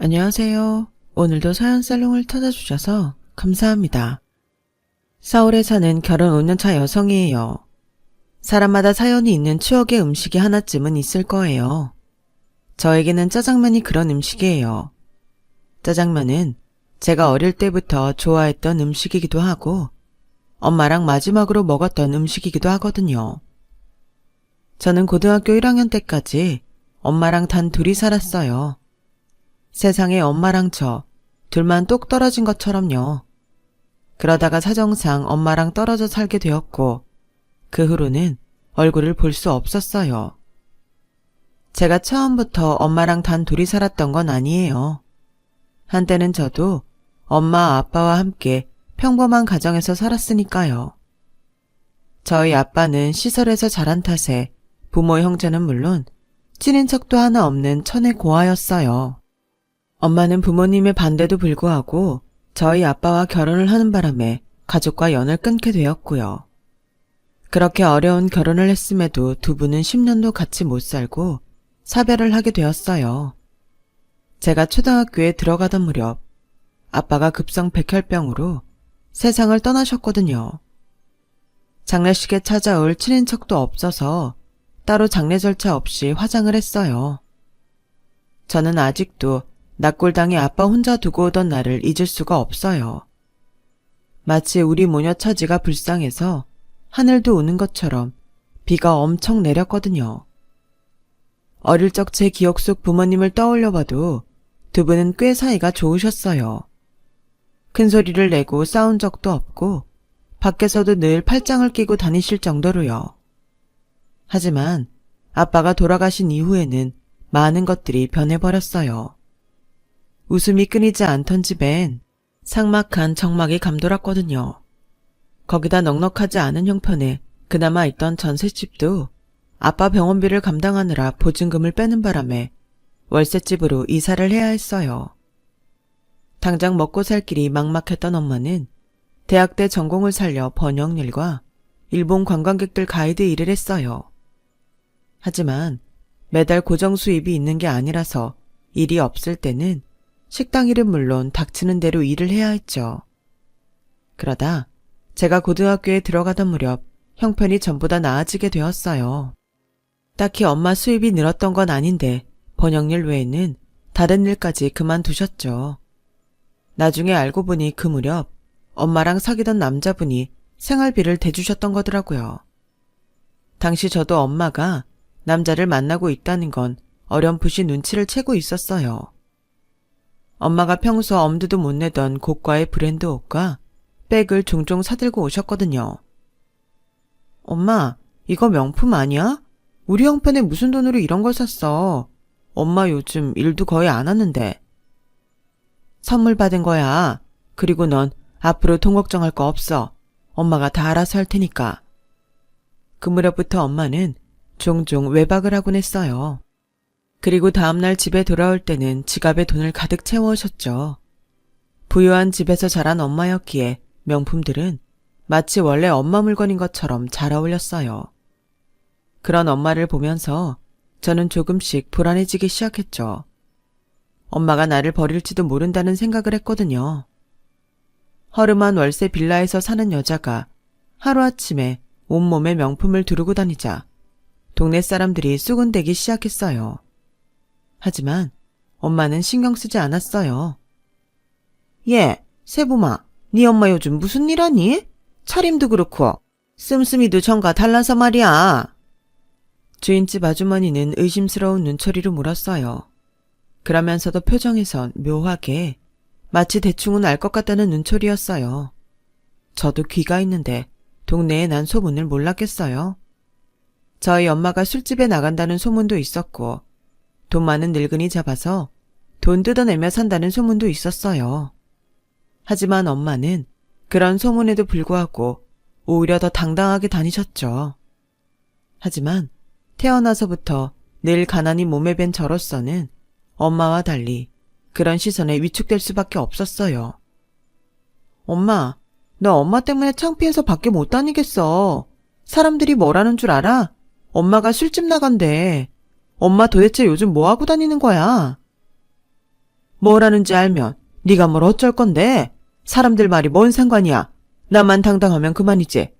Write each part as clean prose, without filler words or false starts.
안녕하세요. 오늘도 사연살롱을 찾아주셔서 감사합니다. 서울에 사는 결혼 5년차 여성이에요. 사람마다 사연이 있는 추억의 음식이 하나쯤은 있을 거예요. 저에게는 짜장면이 그런 음식이에요. 짜장면은 제가 어릴 때부터 좋아했던 음식이기도 하고 엄마랑 마지막으로 먹었던 음식이기도 하거든요. 저는 고등학교 1학년 때까지 엄마랑 단 둘이 살았어요. 세상에 엄마랑 저 둘만 똑 떨어진 것처럼요. 그러다가 사정상 엄마랑 떨어져 살게 되었고 그 후로는 얼굴을 볼 수 없었어요. 제가 처음부터 엄마랑 단 둘이 살았던 건 아니에요. 한때는 저도 엄마 아빠와 함께 평범한 가정에서 살았으니까요. 저희 아빠는 시설에서 자란 탓에 부모 형제는 물론 친인척도 하나 없는 천의 고아였어요. 엄마는 부모님의 반대도 불구하고 저희 아빠와 결혼을 하는 바람에 가족과 연을 끊게 되었고요. 그렇게 어려운 결혼을 했음에도 두 분은 10년도 같이 못 살고 사별을 하게 되었어요. 제가 초등학교에 들어가던 무렵 아빠가 급성 백혈병으로 세상을 떠나셨거든요. 장례식에 찾아올 친인척도 없어서 따로 장례 절차 없이 화장을 했어요. 저는 아직도 낙골당에 아빠 혼자 두고 오던 날을 잊을 수가 없어요. 마치 우리 모녀 처지가 불쌍해서 하늘도 우는 것처럼 비가 엄청 내렸거든요. 어릴 적 제 기억 속 부모님을 떠올려봐도 두 분은 꽤 사이가 좋으셨어요. 큰 소리를 내고 싸운 적도 없고 밖에서도 늘 팔짱을 끼고 다니실 정도로요. 하지만 아빠가 돌아가신 이후에는 많은 것들이 변해버렸어요. 웃음이 끊이지 않던 집엔 삭막한 정막이 감돌았거든요. 거기다 넉넉하지 않은 형편에 그나마 있던 전셋집도 아빠 병원비를 감당하느라 보증금을 빼는 바람에 월세집으로 이사를 해야 했어요. 당장 먹고 살 길이 막막했던 엄마는 대학 때 전공을 살려 번역일과 일본 관광객들 가이드 일을 했어요. 하지만 매달 고정 수입이 있는 게 아니라서 일이 없을 때는 식당 일은 물론 닥치는 대로 일을 해야 했죠. 그러다 제가 고등학교에 들어가던 무렵 형편이 전보다 나아지게 되었어요. 딱히 엄마 수입이 늘었던 건 아닌데 번역일 외에는 다른 일까지 그만두셨죠. 나중에 알고 보니 그 무렵 엄마랑 사귀던 남자분이 생활비를 대주셨던 거더라고요. 당시 저도 엄마가 남자를 만나고 있다는 건 어렴풋이 눈치를 채고 있었어요. 엄마가 평소 엄두도 못 내던 고가의 브랜드 옷과 백을 종종 사들고 오셨거든요. 엄마, 이거 명품 아니야? 우리 형편에 무슨 돈으로 이런 걸 샀어? 엄마 요즘 일도 거의 안 하는데. 선물 받은 거야. 그리고 넌 앞으로 돈 걱정할 거 없어. 엄마가 다 알아서 할 테니까. 그 무렵부터 엄마는 종종 외박을 하곤 했어요. 그리고 다음날 집에 돌아올 때는 지갑에 돈을 가득 채워오셨죠. 부유한 집에서 자란 엄마였기에 명품들은 마치 원래 엄마 물건인 것처럼 잘 어울렸어요. 그런 엄마를 보면서 저는 조금씩 불안해지기 시작했죠. 엄마가 나를 버릴지도 모른다는 생각을 했거든요. 허름한 월세 빌라에서 사는 여자가 하루아침에 온몸에 명품을 두르고 다니자 동네 사람들이 수군대기 시작했어요. 하지만 엄마는 신경 쓰지 않았어요. 예, 세부마, 네 엄마 요즘 무슨 일 하니? 차림도 그렇고 씀씀이도 전과 달라서 말이야. 주인집 아주머니는 의심스러운 눈초리로 물었어요. 그러면서도 표정에선 묘하게 마치 대충은 알 것 같다는 눈초리였어요. 저도 귀가 있는데 동네에 난 소문을 몰랐겠어요. 저희 엄마가 술집에 나간다는 소문도 있었고 돈 많은 늙은이 잡아서 돈 뜯어내며 산다는 소문도 있었어요. 하지만 엄마는 그런 소문에도 불구하고 오히려 더 당당하게 다니셨죠. 하지만 태어나서부터 늘 가난이 몸에 밴 저로서는 엄마와 달리 그런 시선에 위축될 수밖에 없었어요. 엄마, 나 엄마 때문에 창피해서 밖에 못 다니겠어. 사람들이 뭐라는 줄 알아? 엄마가 술집 나간대. 엄마 도대체 요즘 뭐 하고 다니는 거야? 뭘 하는지 알면 네가 뭘 어쩔 건데? 사람들 말이 뭔 상관이야. 나만 당당하면 그만이지.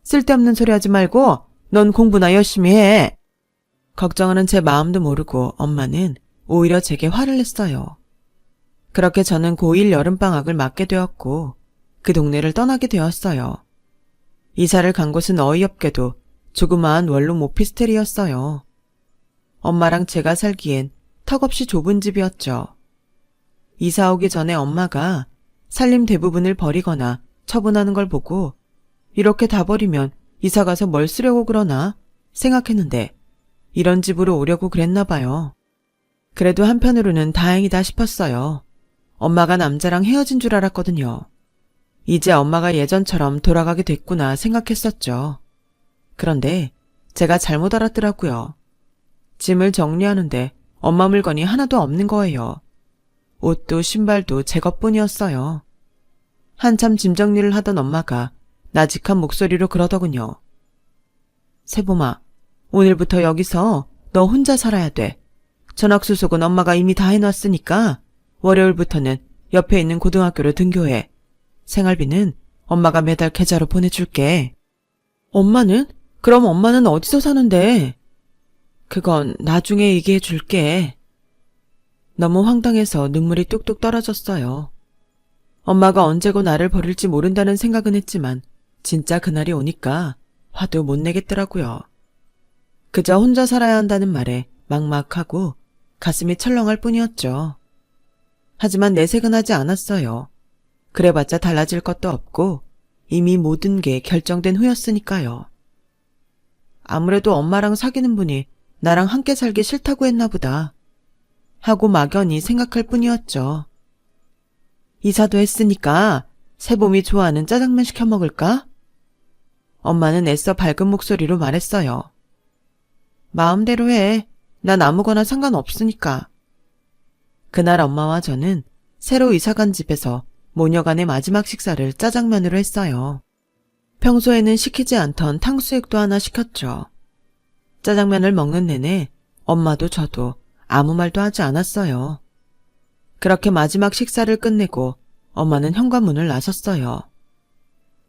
쓸데없는 소리 하지 말고 넌 공부나 열심히 해. 걱정하는 제 마음도 모르고 엄마는 오히려 제게 화를 냈어요. 그렇게 저는 고1 여름방학을 맞게 되었고 그 동네를 떠나게 되었어요. 이사를 간 곳은 어이없게도 조그마한 원룸 오피스텔이었어요. 엄마랑 제가 살기엔 턱없이 좁은 집이었죠. 이사 오기 전에 엄마가 살림 대부분을 버리거나 처분하는 걸 보고 이렇게 다 버리면 이사 가서 뭘 쓰려고 그러나 생각했는데 이런 집으로 오려고 그랬나 봐요. 그래도 한편으로는 다행이다 싶었어요. 엄마가 남자랑 헤어진 줄 알았거든요. 이제 엄마가 예전처럼 돌아가게 됐구나 생각했었죠. 그런데 제가 잘못 알았더라고요. 짐을 정리하는데 엄마 물건이 하나도 없는 거예요. 옷도 신발도 제 것뿐이었어요. 한참 짐 정리를 하던 엄마가 나직한 목소리로 그러더군요. 세봄아, 오늘부터 여기서 너 혼자 살아야 돼. 전학수속은 엄마가 이미 다 해놨으니까 월요일부터는 옆에 있는 고등학교로 등교해. 생활비는 엄마가 매달 계좌로 보내줄게. 엄마는? 그럼 엄마는 어디서 사는데? 그건 나중에 얘기해 줄게. 너무 황당해서 눈물이 뚝뚝 떨어졌어요. 엄마가 언제고 나를 버릴지 모른다는 생각은 했지만 진짜 그날이 오니까 화도 못 내겠더라고요. 그저 혼자 살아야 한다는 말에 막막하고 가슴이 철렁할 뿐이었죠. 하지만 내색은 하지 않았어요. 그래봤자 달라질 것도 없고 이미 모든 게 결정된 후였으니까요. 아무래도 엄마랑 사귀는 분이 나랑 함께 살기 싫다고 했나 보다 하고 막연히 생각할 뿐이었죠. 이사도 했으니까 세봄이 좋아하는 짜장면 시켜 먹을까? 엄마는 애써 밝은 목소리로 말했어요. 마음대로 해. 난 아무거나 상관없으니까. 그날 엄마와 저는 새로 이사간 집에서 모녀간의 마지막 식사를 짜장면으로 했어요. 평소에는 시키지 않던 탕수육도 하나 시켰죠. 짜장면을 먹는 내내 엄마도 저도 아무 말도 하지 않았어요. 그렇게 마지막 식사를 끝내고 엄마는 현관문을 나섰어요.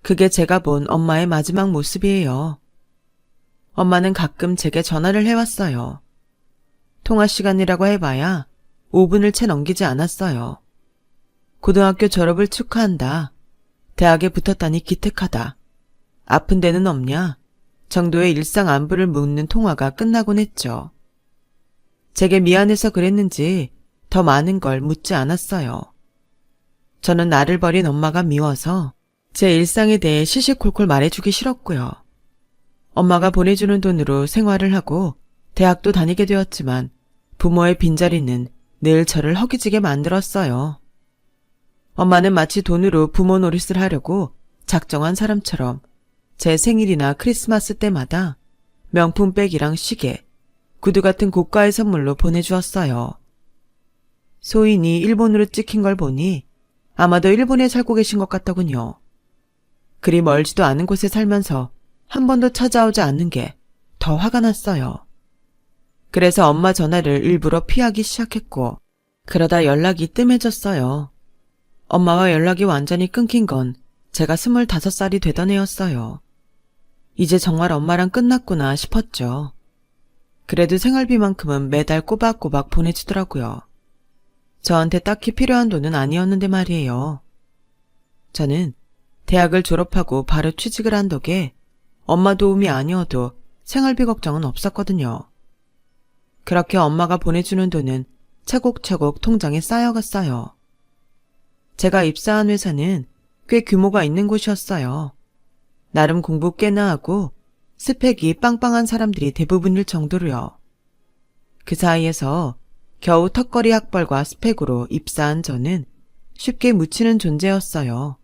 그게 제가 본 엄마의 마지막 모습이에요. 엄마는 가끔 제게 전화를 해왔어요. 통화 시간이라고 해봐야 5분을 채 넘기지 않았어요. 고등학교 졸업을 축하한다. 대학에 붙었다니 기특하다. 아픈 데는 없냐? 정도의 일상 안부를 묻는 통화가 끝나곤 했죠. 제게 미안해서 그랬는지 더 많은 걸 묻지 않았어요. 저는 나를 버린 엄마가 미워서 제 일상에 대해 시시콜콜 말해주기 싫었고요. 엄마가 보내주는 돈으로 생활을 하고 대학도 다니게 되었지만 부모의 빈자리는 늘 저를 허기지게 만들었어요. 엄마는 마치 돈으로 부모 노릇을 하려고 작정한 사람처럼 제 생일이나 크리스마스 때마다 명품 백이랑 시계, 구두 같은 고가의 선물로 보내주었어요. 소인이 일본으로 찍힌 걸 보니 아마도 일본에 살고 계신 것 같더군요. 그리 멀지도 않은 곳에 살면서 한 번도 찾아오지 않는 게 더 화가 났어요. 그래서 엄마 전화를 일부러 피하기 시작했고 그러다 연락이 뜸해졌어요. 엄마와 연락이 완전히 끊긴 건 제가 25살이 되던 해였어요. 이제 정말 엄마랑 끝났구나 싶었죠. 그래도 생활비만큼은 매달 꼬박꼬박 보내주더라고요. 저한테 딱히 필요한 돈은 아니었는데 말이에요. 저는 대학을 졸업하고 바로 취직을 한 덕에 엄마 도움이 아니어도 생활비 걱정은 없었거든요. 그렇게 엄마가 보내주는 돈은 차곡차곡 통장에 쌓여갔어요. 제가 입사한 회사는 꽤 규모가 있는 곳이었어요. 나름 공부 꽤나 하고 스펙이 빵빵한 사람들이 대부분일 정도로요. 그 사이에서 겨우 턱걸이 학벌과 스펙으로 입사한 저는 쉽게 묻히는 존재였어요.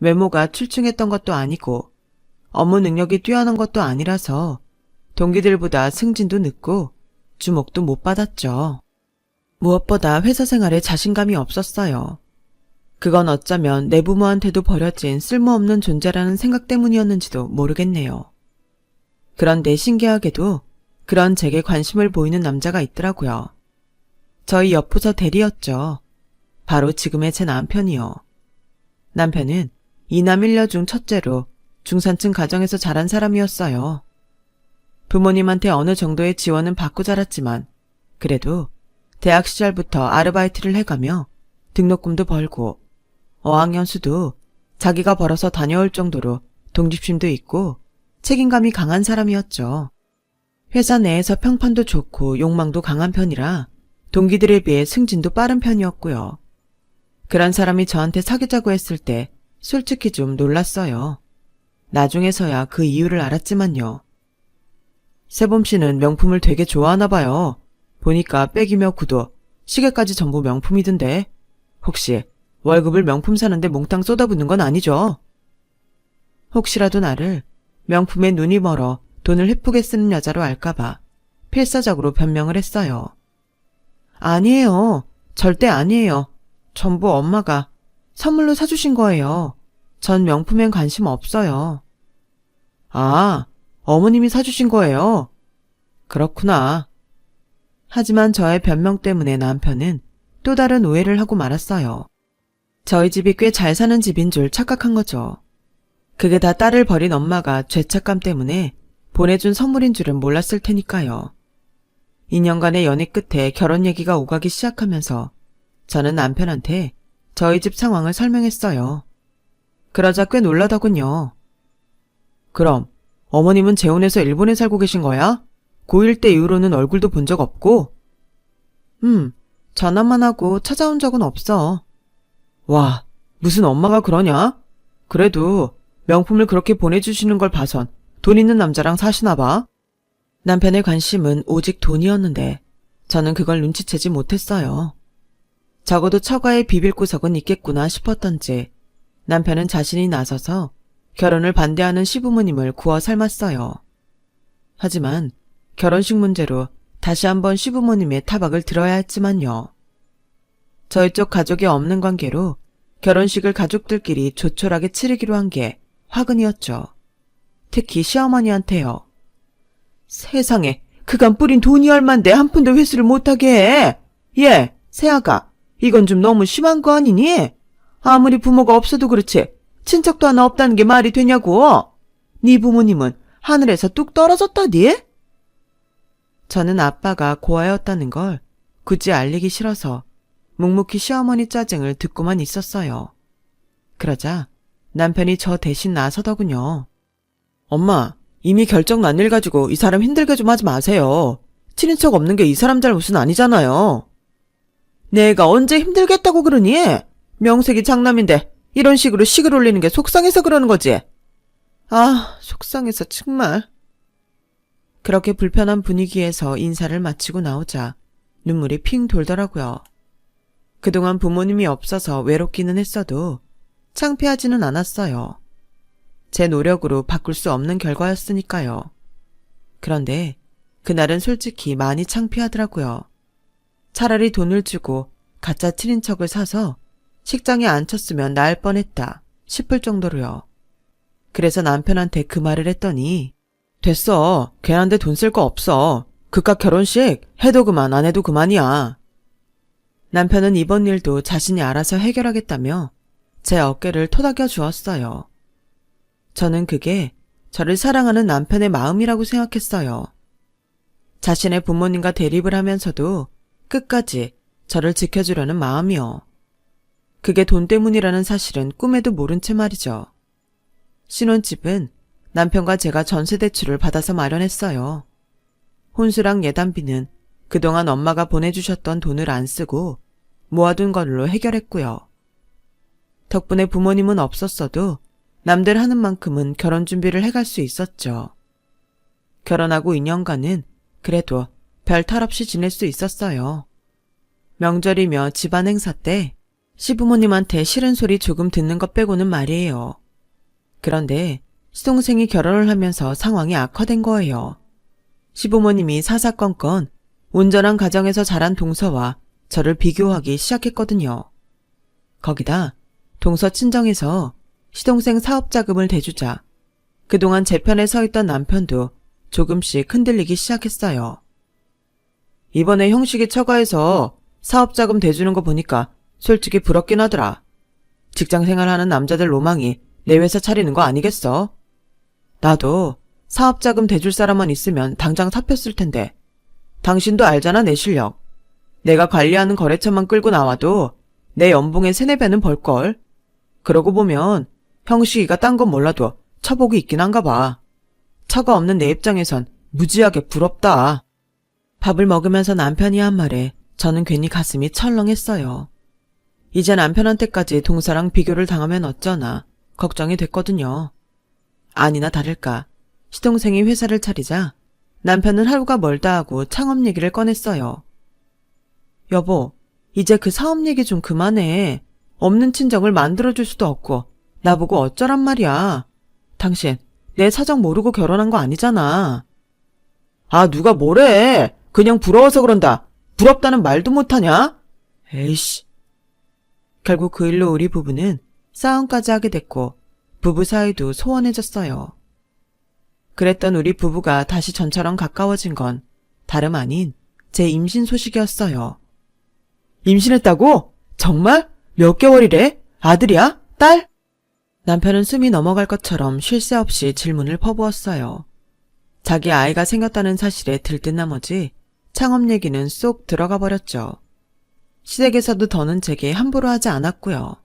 외모가 출중했던 것도 아니고 업무 능력이 뛰어난 것도 아니라서 동기들보다 승진도 늦고 주목도 못 받았죠. 무엇보다 회사 생활에 자신감이 없었어요. 그건 어쩌면 내부모한테도 버려진 쓸모없는 존재라는 생각 때문이었는지도 모르겠네요. 그런데 신기하게도 그런 제게 관심을 보이는 남자가 있더라고요. 저희 옆부서 대리였죠. 바로 지금의 제 남편이요. 남편은 이남 일녀 중 첫째로 중산층 가정에서 자란 사람이었어요. 부모님한테 어느 정도의 지원은 받고 자랐지만 그래도 대학 시절부터 아르바이트를 해가며 등록금도 벌고 어학연수도 자기가 벌어서 다녀올 정도로 독립심도 있고 책임감이 강한 사람이었죠. 회사 내에서 평판도 좋고 욕망도 강한 편이라 동기들에 비해 승진도 빠른 편이었고요. 그런 사람이 저한테 사귀자고 했을 때 솔직히 좀 놀랐어요. 나중에서야 그 이유를 알았지만요. 세범 씨는 명품을 되게 좋아하나 봐요. 보니까 백이며 구두, 시계까지 전부 명품이던데 혹시 월급을 명품 사는데 몽땅 쏟아붓는 건 아니죠? 혹시라도 나를 명품에 눈이 멀어 돈을 헤프게 쓰는 여자로 알까봐 필사적으로 변명을 했어요. 아니에요. 절대 아니에요. 전부 엄마가 선물로 사주신 거예요. 전 명품엔 관심 없어요. 아, 어머님이 사주신 거예요? 그렇구나. 하지만 저의 변명 때문에 남편은 또 다른 오해를 하고 말았어요. 저희 집이 꽤 잘 사는 집인 줄 착각한 거죠. 그게 다 딸을 버린 엄마가 죄책감 때문에 보내준 선물인 줄은 몰랐을 테니까요. 2년간의 연애 끝에 결혼 얘기가 오가기 시작하면서 저는 남편한테 저희 집 상황을 설명했어요. 그러자 꽤 놀라더군요. 그럼 어머님은 재혼해서 일본에 살고 계신 거야? 고1 때 이후로는 얼굴도 본 적 없고? 전화만 하고 찾아온 적은 없어. 와, 무슨 엄마가 그러냐? 그래도 명품을 그렇게 보내주시는 걸 봐선 돈 있는 남자랑 사시나 봐. 남편의 관심은 오직 돈이었는데 저는 그걸 눈치채지 못했어요. 적어도 처가에 비빌 구석은 있겠구나 싶었던지 남편은 자신이 나서서 결혼을 반대하는 시부모님을 구워 삶았어요. 하지만 결혼식 문제로 다시 한번 시부모님의 타박을 들어야 했지만요. 저희 쪽 가족이 없는 관계로 결혼식을 가족들끼리 조촐하게 치르기로 한 게 화근이었죠. 특히 시어머니한테요. 세상에, 그간 뿌린 돈이 얼만데 한 푼도 회수를 못하게 해. 새아가, 이건 좀 너무 심한 거 아니니? 아무리 부모가 없어도 그렇지 친척도 하나 없다는 게 말이 되냐고. 네 부모님은 하늘에서 뚝 떨어졌다디? 저는 아빠가 고아였다는 걸 굳이 알리기 싫어서 묵묵히 시어머니 짜증을 듣고만 있었어요. 그러자 남편이 저 대신 나서더군요. 엄마, 이미 결정 난 일 가지고 이 사람 힘들게 좀 하지 마세요. 친인척 없는 게 이 사람 잘못은 아니잖아요. 내가 언제 힘들겠다고 그러니? 명색이 장남인데 이런 식으로 식을 올리는 게 속상해서 그러는 거지. 아, 속상해서 정말. 그렇게 불편한 분위기에서 인사를 마치고 나오자 눈물이 핑 돌더라고요. 그동안 부모님이 없어서 외롭기는 했어도 창피하지는 않았어요. 제 노력으로 바꿀 수 없는 결과였으니까요. 그런데 그날은 솔직히 많이 창피하더라고요. 차라리 돈을 주고 가짜 친인척을 사서 식장에 앉혔으면 나을 뻔했다 싶을 정도로요. 그래서 남편한테 그 말을 했더니 됐어. 걔한테 돈 쓸 거 없어. 그깟 결혼식 해도 그만 안 해도 그만이야. 남편은 이번 일도 자신이 알아서 해결하겠다며 제 어깨를 토닥여 주었어요. 저는 그게 저를 사랑하는 남편의 마음이라고 생각했어요. 자신의 부모님과 대립을 하면서도 끝까지 저를 지켜주려는 마음이요. 그게 돈 때문이라는 사실은 꿈에도 모른 채 말이죠. 신혼집은 남편과 제가 전세대출을 받아서 마련했어요. 혼수랑 예단비는 그동안 엄마가 보내주셨던 돈을 안 쓰고 모아둔 걸로 해결했고요. 덕분에 부모님은 없었어도 남들 하는 만큼은 결혼 준비를 해갈 수 있었죠. 결혼하고 2년간은 그래도 별 탈 없이 지낼 수 있었어요. 명절이며 집안 행사 때 시부모님한테 싫은 소리 조금 듣는 것 빼고는 말이에요. 그런데 시동생이 결혼을 하면서 상황이 악화된 거예요. 시부모님이 사사건건 온전한 가정에서 자란 동서와 저를 비교하기 시작했거든요. 거기다 동서 친정에서 시동생 사업자금을 대주자 그동안 제 편에 서 있던 남편도 조금씩 흔들리기 시작했어요. 이번에 형식이 처가에서 사업자금 대주는 거 보니까 솔직히 부럽긴 하더라. 직장 생활하는 남자들 로망이 내 회사 차리는 거 아니겠어? 나도 사업자금 대줄 사람만 있으면 당장 사표 쓸 텐데. 당신도 알잖아, 내 실력. 내가 관리하는 거래처만 끌고 나와도 내 연봉의 3-4배는 벌걸. 그러고 보면 형식이가 딴 건 몰라도 처복이 있긴 한가 봐. 처가 없는 내 입장에선 무지하게 부럽다. 밥을 먹으면서 남편이 한 말에 저는 괜히 가슴이 철렁했어요. 이제 남편한테까지 동서랑 비교를 당하면 어쩌나 걱정이 됐거든요. 아니나 다를까 시동생이 회사를 차리자 남편은 하루가 멀다 하고 창업 얘기를 꺼냈어요. 여보, 이제 그 사업 얘기 좀 그만해. 없는 친정을 만들어줄 수도 없고 나보고 어쩌란 말이야. 당신 내 사정 모르고 결혼한 거 아니잖아. 아, 누가 뭐래. 그냥 부러워서 그런다. 부럽다는 말도 못하냐? 에이씨. 결국 그 일로 우리 부부는 싸움까지 하게 됐고 부부 사이도 소원해졌어요. 그랬던 우리 부부가 다시 전처럼 가까워진 건 다름 아닌 제 임신 소식이었어요. 임신했다고? 정말? 몇 개월이래? 아들이야? 딸? 남편은 숨이 넘어갈 것처럼 쉴 새 없이 질문을 퍼부었어요. 자기 아이가 생겼다는 사실에 들뜬 나머지 창업 얘기는 쏙 들어가 버렸죠. 시댁에서도 더는 제게 함부로 하지 않았고요.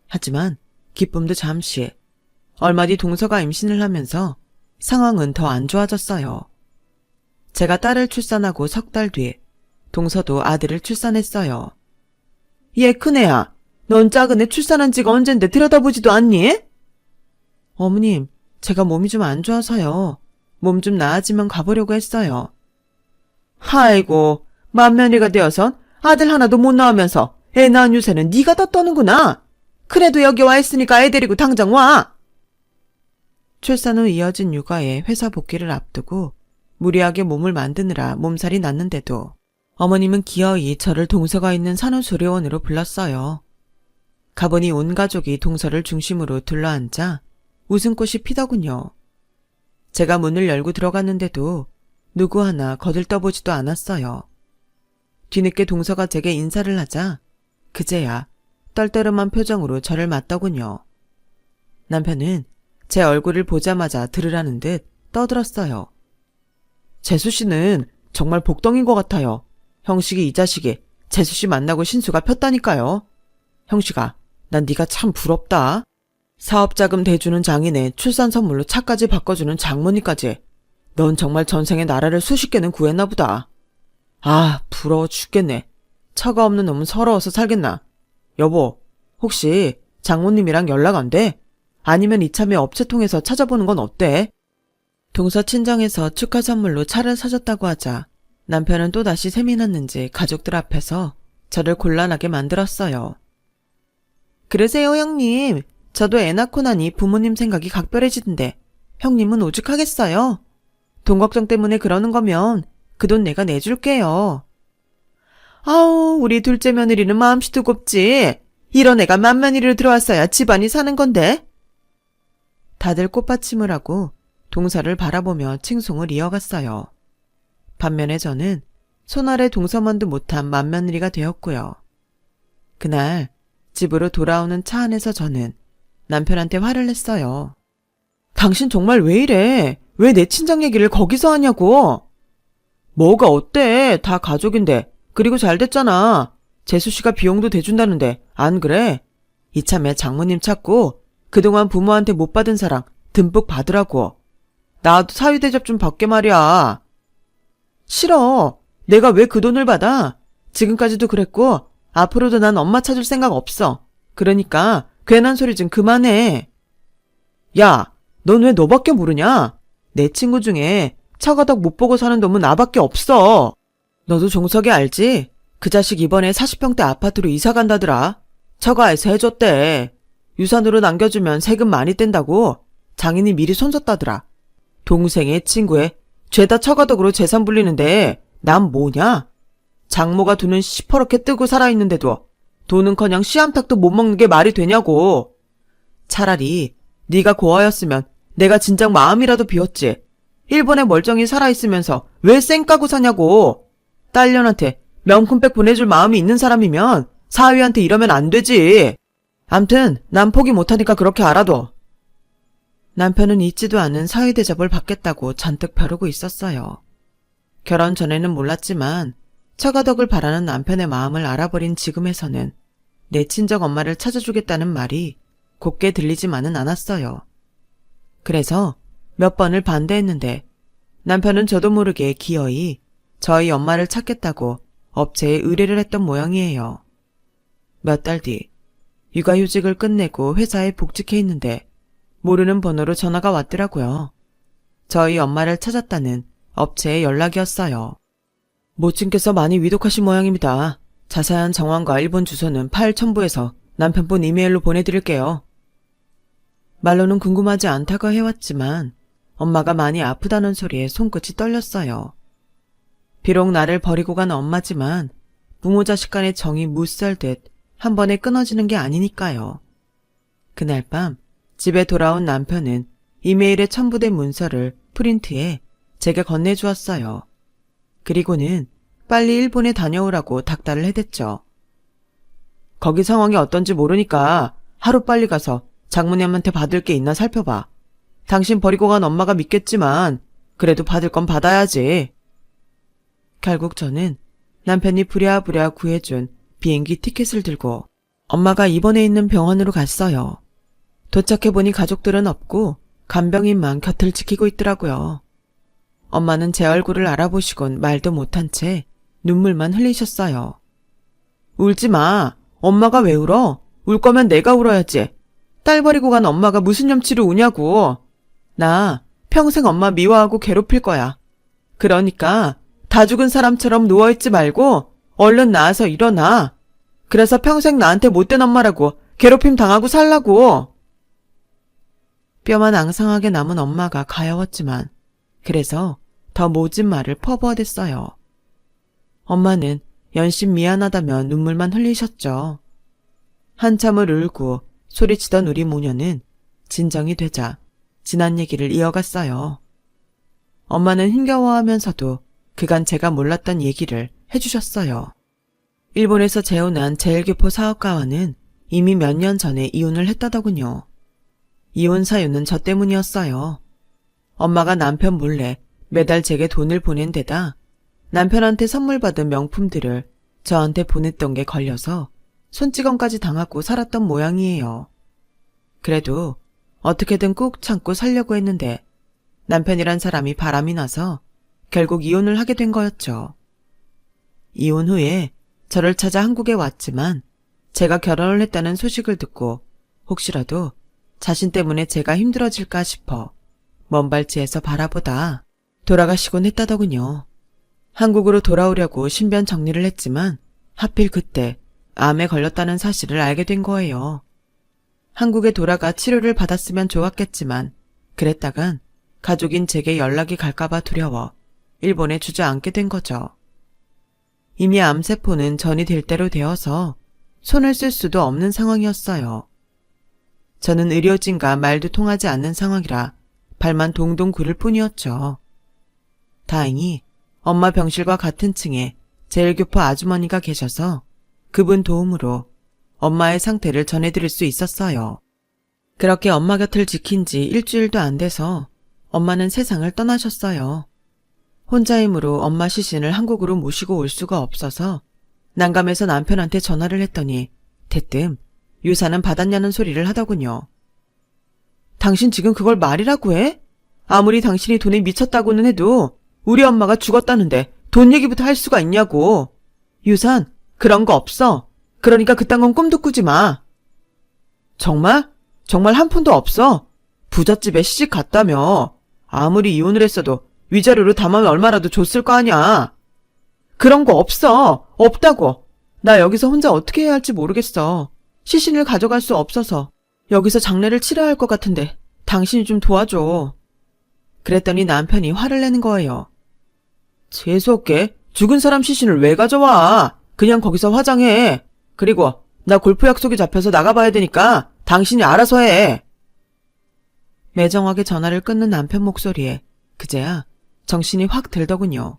하지만 기쁨도 잠시. 얼마 뒤 동서가 임신을 하면서 상황은 더 안 좋아졌어요. 제가 딸을 출산하고 3달 뒤 동서도 아들을 출산했어요. 얘 큰애야, 넌 작은 애 출산한 지가 언젠데 들여다보지도 않니? 어머님, 제가 몸이 좀 안 좋아서요. 몸 좀 나아지면 가보려고 했어요. 아이고, 맏며느리가 되어선 아들 하나도 못 낳으면서 애 낳은 유세는 네가 다 떠는구나. 그래도 여기 와 있으니까 애 데리고 당장 와. 출산 후 이어진 육아에 회사 복귀를 앞두고 무리하게 몸을 만드느라 몸살이 났는데도 어머님은 기어이 저를 동서가 있는 산후조리원으로 불렀어요. 가보니 온 가족이 동서를 중심으로 둘러앉아 웃음꽃이 피더군요. 제가 문을 열고 들어갔는데도 누구 하나 거들떠보지도 않았어요. 뒤늦게 동서가 제게 인사를 하자 그제야 떨떠름한 표정으로 저를 맞더군요. 남편은 제 얼굴을 보자마자 들으라는 듯 떠들었어요. 재수씨는 정말 복덩인 것 같아요. 형식이 이 자식이 재수씨 만나고 신수가 폈다니까요. 형식아, 난 네가 참 부럽다. 사업자금 대주는 장인에 출산 선물로 차까지 바꿔주는 장모님까지. 넌 정말 전생에 나라를 수십 개는 구했나 보다. 아, 부러워 죽겠네. 처가 없는 놈은 서러워서 살겠나. 여보, 혹시 장모님이랑 연락 안 돼? 아니면 이참에 업체 통해서 찾아보는 건 어때? 동서 친정에서 축하 선물로 차를 사줬다고 하자 남편은 또다시 셈이 났는지 가족들 앞에서 저를 곤란하게 만들었어요. 그러세요, 형님. 저도 애 낳고 나니 부모님 생각이 각별해지던데 형님은 오죽하겠어요? 돈 걱정 때문에 그러는 거면 그 돈 내가 내줄게요. 아우, 우리 둘째 며느리는 마음씨 두껍지. 이런 애가 맏며느리로 들어왔어야 집안이 사는 건데. 다들 꽃받침을 하고 동서를 바라보며 칭송을 이어갔어요. 반면에 저는 손아래 동서만도 못한 맏며느리가 되었고요. 그날 집으로 돌아오는 차 안에서 저는 남편한테 화를 냈어요. 당신 정말 왜 이래? 왜 내 친정 얘기를 거기서 하냐고? 뭐가 어때? 다 가족인데. 그리고 잘 됐잖아. 재수씨가 비용도 대준다는데 안 그래? 이참에 장모님 찾고 그동안 부모한테 못 받은 사랑 듬뿍 받으라고. 나도 사위대접 좀 받게 말이야. 싫어. 내가 왜 그 돈을 받아? 지금까지도 그랬고 앞으로도 난 엄마 찾을 생각 없어. 그러니까 괜한 소리 좀 그만해. 야, 넌 왜 너밖에 모르냐? 내 친구 중에 처가덕 못 보고 사는 놈은 나밖에 없어. 너도 종석이 알지? 그 자식 이번에 40평대 아파트로 이사 간다더라. 처가에서 해줬대. 유산으로 남겨주면 세금 많이 뗀다고 장인이 미리 손 줬다더라. 동생의 친구의 죄다 처가덕으로 재산 불리는데 난 뭐냐? 장모가 돈은 시퍼렇게 뜨고 살아있는데도 돈은커녕 씨암탉도 못 먹는 게 말이 되냐고. 차라리 네가 고아였으면 내가 진작 마음이라도 비웠지. 일본에 멀쩡히 살아있으면서 왜 쌩까고 사냐고. 딸년한테 명품백 보내줄 마음이 있는 사람이면 사위한테 이러면 안 되지. 암튼 난 포기 못하니까 그렇게 알아둬. 남편은 잊지도 않은 사위 대접을 받겠다고 잔뜩 벼르고 있었어요. 결혼 전에는 몰랐지만 처가덕을 바라는 남편의 마음을 알아버린 지금에서는 내 친정 엄마를 찾아주겠다는 말이 곱게 들리지만은 않았어요. 그래서 몇 번을 반대했는데 남편은 저도 모르게 기어이 저희 엄마를 찾겠다고 업체에 의뢰를 했던 모양이에요. 몇 달 뒤 육아휴직을 끝내고 회사에 복직해 있는데 모르는 번호로 전화가 왔더라고요. 저희 엄마를 찾았다는 업체의 연락이었어요. 모친께서 많이 위독하신 모양입니다. 자세한 정황과 일본 주소는 파일 첨부해서 남편분 이메일로 보내드릴게요. 말로는 궁금하지 않다고 해왔지만 엄마가 많이 아프다는 소리에 손끝이 떨렸어요. 비록 나를 버리고 간 엄마지만 부모 자식 간의 정이 무썰듯 한 번에 끊어지는 게 아니니까요. 그날 밤 집에 돌아온 남편은 이메일에 첨부된 문서를 프린트해 제게 건네주었어요. 그리고는 빨리 일본에 다녀오라고 닥달을 해댔죠. 거기 상황이 어떤지 모르니까 하루빨리 가서 장모님한테 받을 게 있나 살펴봐. 당신 버리고 간 엄마가 믿겠지만 그래도 받을 건 받아야지. 결국 저는 남편이 부랴부랴 구해준 비행기 티켓을 들고 엄마가 입원해 있는 병원으로 갔어요. 도착해보니 가족들은 없고 간병인만 곁을 지키고 있더라고요. 엄마는 제 얼굴을 알아보시곤 말도 못한 채 눈물만 흘리셨어요. 울지 마. 엄마가 왜 울어? 울 거면 내가 울어야지. 딸 버리고 간 엄마가 무슨 염치로 우냐고. 나 평생 엄마 미워하고 괴롭힐 거야. 그러니까 다 죽은 사람처럼 누워있지 말고 얼른 나와서 일어나. 그래서 평생 나한테 못된 엄마라고 괴롭힘 당하고 살라고. 뼈만 앙상하게 남은 엄마가 가여웠지만 그래서 더 모진 말을 퍼부어댔어요. 엄마는 연신 미안하다며 눈물만 흘리셨죠. 한참을 울고 소리치던 우리 모녀는 진정이 되자 지난 얘기를 이어갔어요. 엄마는 힘겨워하면서도 그간 제가 몰랐던 얘기를 해주셨어요. 일본에서 재혼한 제일교포 사업가와는 이미 몇 년 전에 이혼을 했다더군요. 이혼 사유는 저 때문이었어요. 엄마가 남편 몰래 매달 제게 돈을 보낸 데다 남편한테 선물 받은 명품들을 저한테 보냈던 게 걸려서 손찌검까지 당하고 살았던 모양이에요. 그래도 어떻게든 꾹 참고 살려고 했는데 남편이란 사람이 바람이 나서 결국 이혼을 하게 된 거였죠. 이혼 후에 저를 찾아 한국에 왔지만 제가 결혼을 했다는 소식을 듣고 혹시라도 자신 때문에 제가 힘들어질까 싶어 먼발치에서 바라보다 돌아가시곤 했다더군요. 한국으로 돌아오려고 신변 정리를 했지만 하필 그때 암에 걸렸다는 사실을 알게 된 거예요. 한국에 돌아가 치료를 받았으면 좋았겠지만 그랬다간 가족인 제게 연락이 갈까봐 두려워 일본에 주저앉게 된 거죠. 이미 암세포는 전이 될 대로 되어서 손을 쓸 수도 없는 상황이었어요. 저는 의료진과 말도 통하지 않는 상황이라 발만 동동 구를 뿐이었죠. 다행히 엄마 병실과 같은 층에 제일교포 아주머니가 계셔서 그분 도움으로 엄마의 상태를 전해드릴 수 있었어요. 그렇게 엄마 곁을 지킨 지 일주일도 안 돼서 엄마는 세상을 떠나셨어요. 혼자 힘으로 엄마 시신을 한국으로 모시고 올 수가 없어서 난감해서 남편한테 전화를 했더니 대뜸 유산은 받았냐는 소리를 하더군요. 당신 지금 그걸 말이라고 해? 아무리 당신이 돈에 미쳤다고는 해도 우리 엄마가 죽었다는데 돈 얘기부터 할 수가 있냐고. 유산 그런 거 없어. 그러니까 그딴 건 꿈도 꾸지 마. 정말? 정말 한 푼도 없어? 부잣집에 시집 갔다며. 아무리 이혼을 했어도 위자료로 담아면 얼마라도 줬을 거 아니야. 그런 거 없어. 없다고. 나 여기서 혼자 어떻게 해야 할지 모르겠어. 시신을 가져갈 수 없어서 여기서 장례를 치러야 할 것 같은데 당신이 좀 도와줘. 그랬더니 남편이 화를 내는 거예요. 재수없게 죽은 사람 시신을 왜 가져와. 그냥 거기서 화장해. 그리고 나 골프 약속이 잡혀서 나가봐야 되니까 당신이 알아서 해. 매정하게 전화를 끊는 남편 목소리에 그제야 정신이 확 들더군요.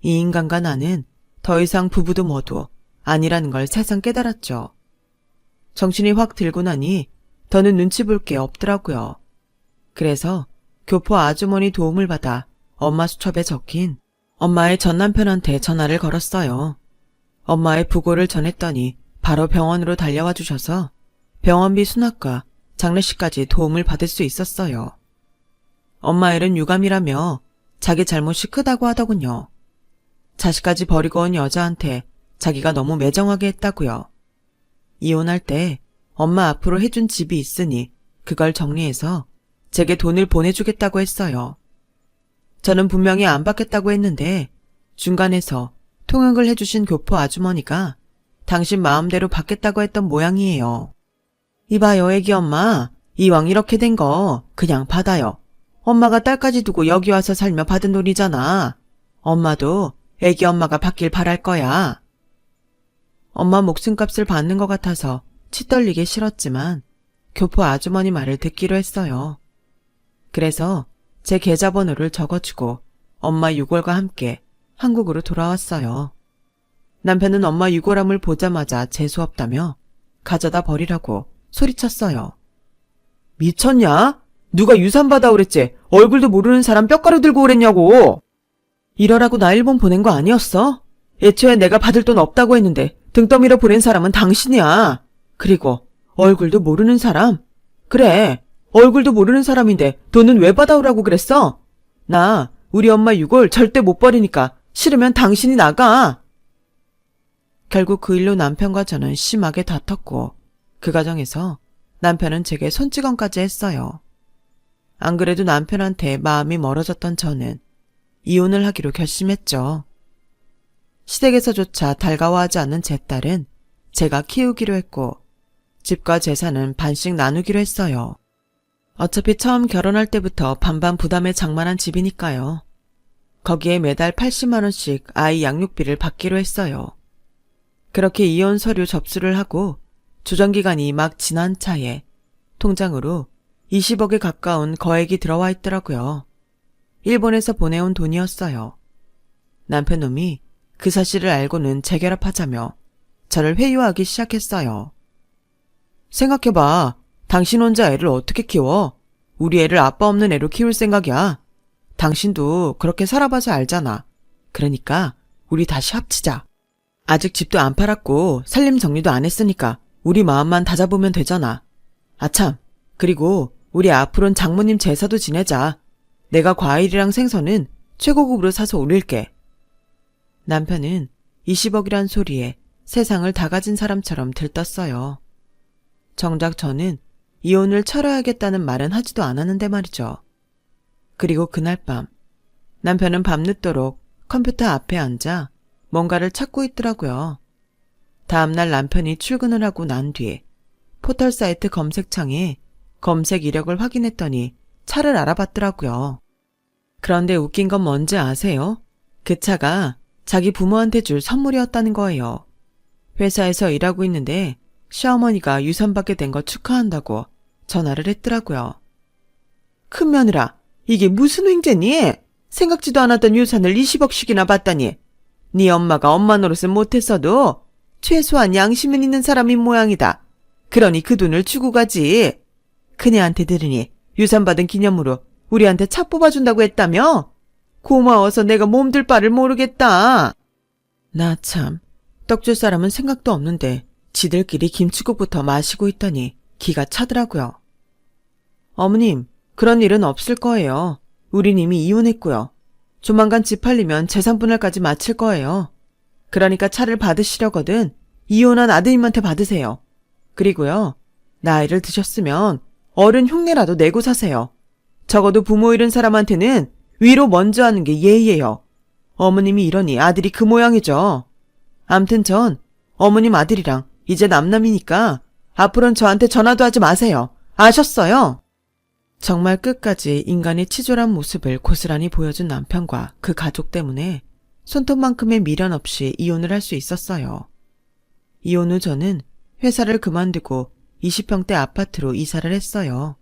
이 인간과 나는 더 이상 부부도 뭐도 아니라는 걸 새삼 깨달았죠. 정신이 확 들고 나니 더는 눈치 볼 게 없더라고요. 그래서 교포 아주머니 도움을 받아 엄마 수첩에 적힌 엄마의 전 남편한테 전화를 걸었어요. 엄마의 부고를 전했더니 바로 병원으로 달려와 주셔서 병원비 수납과 장례식까지 도움을 받을 수 있었어요. 엄마 일은 유감이라며 자기 잘못이 크다고 하더군요. 자식까지 버리고 온 여자한테 자기가 너무 매정하게 했다고요. 이혼할 때 엄마 앞으로 해준 집이 있으니 그걸 정리해서 제게 돈을 보내주겠다고 했어요. 저는 분명히 안 받겠다고 했는데 중간에서 통역을 해주신 교포 아주머니가 당신 마음대로 받겠다고 했던 모양이에요. 이봐요, 애기 엄마. 이왕 이렇게 된 거 그냥 받아요. 엄마가 딸까지 두고 여기 와서 살며 받은 돈이잖아. 엄마도 애기 엄마가 받길 바랄 거야. 엄마 목숨값을 받는 것 같아서 치떨리게 싫었지만 교포 아주머니 말을 듣기로 했어요. 그래서 제 계좌번호를 적어주고 엄마 유골과 함께 한국으로 돌아왔어요. 남편은 엄마 유골함을 보자마자 재수없다며 가져다 버리라고 소리쳤어요. 미쳤냐? 누가 유산 받아오랬지? 얼굴도 모르는 사람 뼈가루 들고 오랬냐고. 이러라고 나 일본 보낸 거 아니었어? 애초에 내가 받을 돈 없다고 했는데 등 떠밀어 보낸 사람은 당신이야. 그리고 얼굴도 모르는 사람? 그래, 얼굴도 모르는 사람인데 돈은 왜 받아오라고 그랬어? 나 우리 엄마 유골 절대 못 버리니까 싫으면 당신이 나가. 결국 그 일로 남편과 저는 심하게 다퉜고 그 과정에서 남편은 제게 손찌검까지 했어요. 안 그래도 남편한테 마음이 멀어졌던 저는 이혼을 하기로 결심했죠. 시댁에서조차 달가워하지 않는 제 딸은 제가 키우기로 했고 집과 재산은 반씩 나누기로 했어요. 어차피 처음 결혼할 때부터 반반 부담에 장만한 집이니까요. 거기에 매달 80만 원씩 아이 양육비를 받기로 했어요. 그렇게 이혼 서류 접수를 하고 조정기간이 막 지난 차에 통장으로 20억에 가까운 거액이 들어와 있더라고요. 일본에서 보내온 돈이었어요. 남편 놈이 그 사실을 알고는 재결합하자며 저를 회유하기 시작했어요. 생각해봐. 당신 혼자 애를 어떻게 키워? 우리 애를 아빠 없는 애로 키울 생각이야. 당신도 그렇게 살아봐서 알잖아. 그러니까 우리 다시 합치자. 아직 집도 안 팔았고 살림 정리도 안 했으니까 우리 마음만 다잡으면 되잖아. 아참, 그리고 우리 앞으로는 장모님 제사도 지내자. 내가 과일이랑 생선은 최고급으로 사서 올릴게. 남편은 20억이란 소리에 세상을 다 가진 사람처럼 들떴어요. 정작 저는 이혼을 철회하겠다는 말은 하지도 않았는데 말이죠. 그리고 그날 밤 남편은 밤늦도록 컴퓨터 앞에 앉아 뭔가를 찾고 있더라고요. 다음날 남편이 출근을 하고 난 뒤에 포털 사이트 검색창에 검색 이력을 확인했더니 차를 알아봤더라고요. 그런데 웃긴 건 뭔지 아세요? 그 차가 자기 부모한테 줄 선물이었다는 거예요. 회사에서 일하고 있는데 시어머니가 유산받게 된 거 축하한다고 전화를 했더라고요. 큰 며느라, 이게 무슨 횡재니? 생각지도 않았던 유산을 20억씩이나 받다니. 네 엄마가 엄마 노릇은 못했어도 최소한 양심은 있는 사람인 모양이다. 그러니 그 돈을 주고 가지. 그녀한테 들으니 유산 받은 기념으로 우리한테 차 뽑아준다고 했다며? 고마워서 내가 몸둘 바를 모르겠다. 나 참, 떡 줄 사람은 생각도 없는데 지들끼리 김치국부터 마시고 있더니 기가 차더라고요. 어머님, 그런 일은 없을 거예요. 우린 이미 이혼했고요. 조만간 집 팔리면 재산 분할까지 마칠 거예요. 그러니까 차를 받으시려거든 이혼한 아드님한테 받으세요. 그리고요, 나이를 드셨으면 어른 흉내라도 내고 사세요. 적어도 부모 잃은 사람한테는 위로 먼저 하는 게 예의예요. 어머님이 이러니 아들이 그 모양이죠. 암튼 전 어머님 아들이랑 이제 남남이니까 앞으로는 저한테 전화도 하지 마세요. 아셨어요? 정말 끝까지 인간의 치졸한 모습을 고스란히 보여준 남편과 그 가족 때문에 손톱만큼의 미련 없이 이혼을 할 수 있었어요. 이혼 후 저는 회사를 그만두고 20평대 아파트로 이사를 했어요.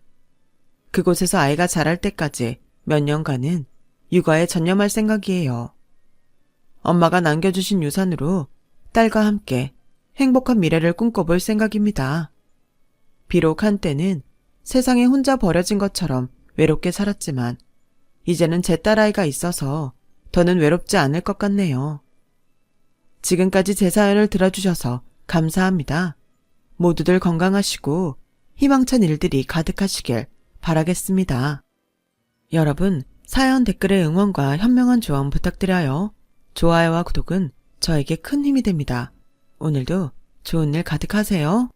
그곳에서 아이가 자랄 때까지 몇 년간은 육아에 전념할 생각이에요. 엄마가 남겨주신 유산으로 딸과 함께 행복한 미래를 꿈꿔볼 생각입니다. 비록 한때는 세상에 혼자 버려진 것처럼 외롭게 살았지만 이제는 제 딸아이가 있어서 더는 외롭지 않을 것 같네요. 지금까지 제 사연을 들어주셔서 감사합니다. 모두들 건강하시고 희망찬 일들이 가득하시길 바라겠습니다. 여러분, 사연 댓글의 응원과 현명한 조언 부탁드려요. 좋아요와 구독은 저에게 큰 힘이 됩니다. 오늘도 좋은 일 가득하세요.